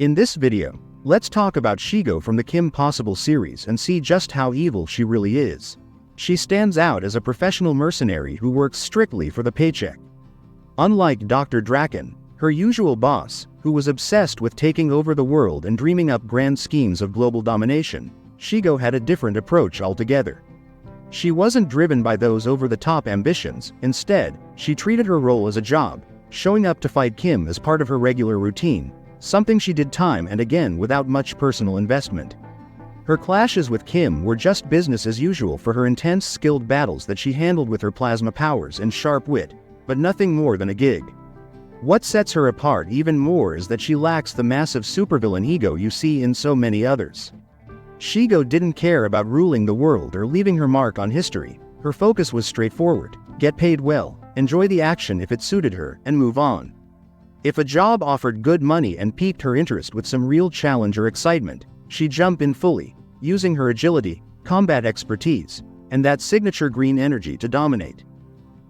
In this video, let's talk about Shego from the Kim Possible series and see just how evil she really is. She stands out as a professional mercenary who works strictly for the paycheck. Unlike Dr. Draken, her usual boss, who was obsessed with taking over the world and dreaming up grand schemes of global domination, Shego had a different approach altogether. She wasn't driven by those over-the-top ambitions. Instead, she treated her role as a job, showing up to fight Kim as part of her regular routine, something she did time and again without much personal investment. Her clashes with Kim were just business as usual for her intense skilled battles that she handled with her plasma powers and sharp wit, but nothing more than a gig. What sets her apart even more is that she lacks the massive supervillain ego you see in so many others. Shego didn't care about ruling the world or leaving her mark on history. Her focus was straightforward: get paid well, enjoy the action if it suited her, and move on. If a job offered good money and piqued her interest with some real challenge or excitement, she'd jump in fully, using her agility, combat expertise, and that signature green energy to dominate.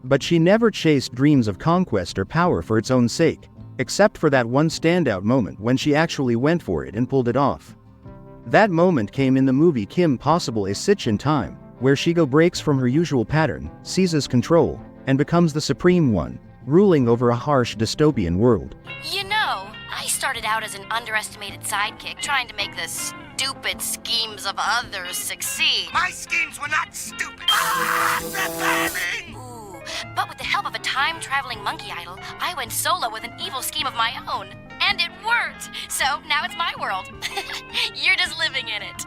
But she never chased dreams of conquest or power for its own sake, except for that one standout moment when she actually went for it and pulled it off. That moment came in the movie Kim Possible: A Stitch in Time, where Shego breaks from her usual pattern, seizes control, and becomes the Supreme One, ruling over a harsh dystopian world. You know, I started out as an underestimated sidekick trying to make the stupid schemes of others succeed. My schemes were not stupid. Ooh, but with the help of a time-traveling monkey idol, I went solo with an evil scheme of my own. And it worked! So now it's my world. You're just living in it.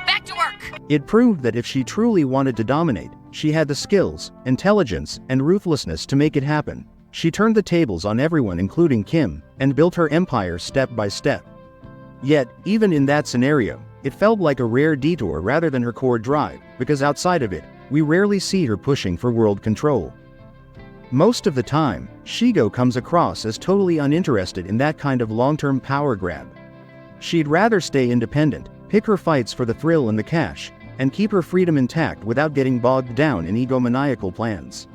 Back to work! It proved that if she truly wanted to dominate, she had the skills, intelligence, and ruthlessness to make it happen. She turned the tables on everyone, including Kim, and built her empire step by step. Yet, even in that scenario, it felt like a rare detour rather than her core drive, because outside of it, we rarely see her pushing for world control. Most of the time, Shego comes across as totally uninterested in that kind of long-term power grab. She'd rather stay independent, pick her fights for the thrill and the cash, and keep her freedom intact without getting bogged down in egomaniacal plans.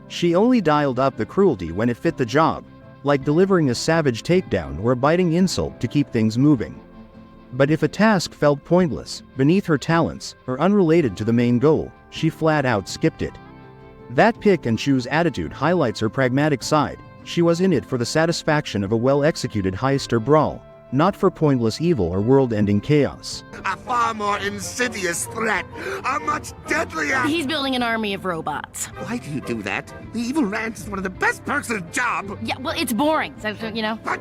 She only dialed up the cruelty when it fit the job, like delivering a savage takedown or a biting insult to keep things moving. But if a task felt pointless, beneath her talents, or unrelated to the main goal, she flat out skipped it. That pick-and-choose attitude highlights her pragmatic side. She was in it for the satisfaction of a well-executed heist or brawl, not for pointless evil or world-ending chaos. A far more insidious threat. A much deadlier... He's building an army of robots. Why do you do that? The evil rant is one of the best perks of the job. Yeah, well, it's boring, so, you know. But...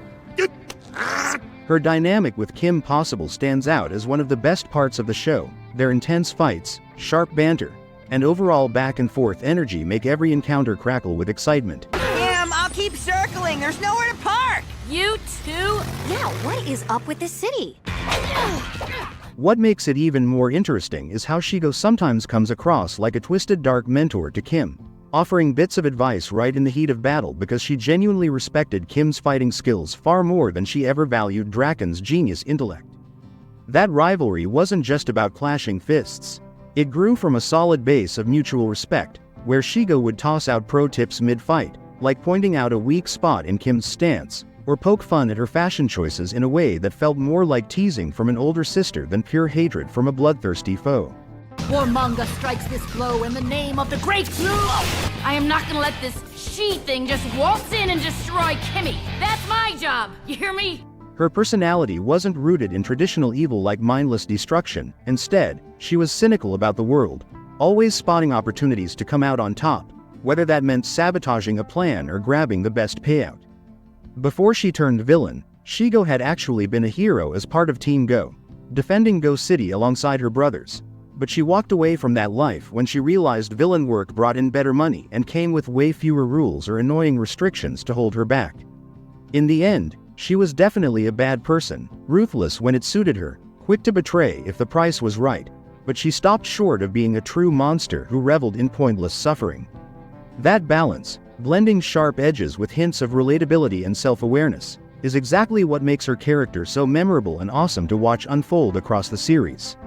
Her dynamic with Kim Possible stands out as one of the best parts of the show. Their intense fights, sharp banter, and overall back-and-forth energy make every encounter crackle with excitement. Kim, I'll keep circling. There's nowhere to park. You too? Now, what is up with the city? What makes it even more interesting is how Shego sometimes comes across like a twisted dark mentor to Kim, offering bits of advice right in the heat of battle because she genuinely respected Kim's fighting skills far more than she ever valued Draken's genius intellect. That rivalry wasn't just about clashing fists. It grew from a solid base of mutual respect, where Shego would toss out pro tips mid-fight, like pointing out a weak spot in Kim's stance, or poke fun at her fashion choices in a way that felt more like teasing from an older sister than pure hatred from a bloodthirsty foe. Warmonger strikes this blow in the name of the Great Blue! I am not gonna let this she-thing just waltz in and destroy Kimmy. That's my job, you hear me? Her personality wasn't rooted in traditional evil like mindless destruction. Instead, she was cynical about the world, always spotting opportunities to come out on top, whether that meant sabotaging a plan or grabbing the best payout. Before she turned villain, Shego had actually been a hero as part of Team Go, defending Go City alongside her brothers. But she walked away from that life when she realized villain work brought in better money and came with way fewer rules or annoying restrictions to hold her back. In the end, she was definitely a bad person, ruthless when it suited her, quick to betray if the price was right, but she stopped short of being a true monster who reveled in pointless suffering. That balance, blending sharp edges with hints of relatability and self-awareness, is exactly what makes her character so memorable and awesome to watch unfold across the series.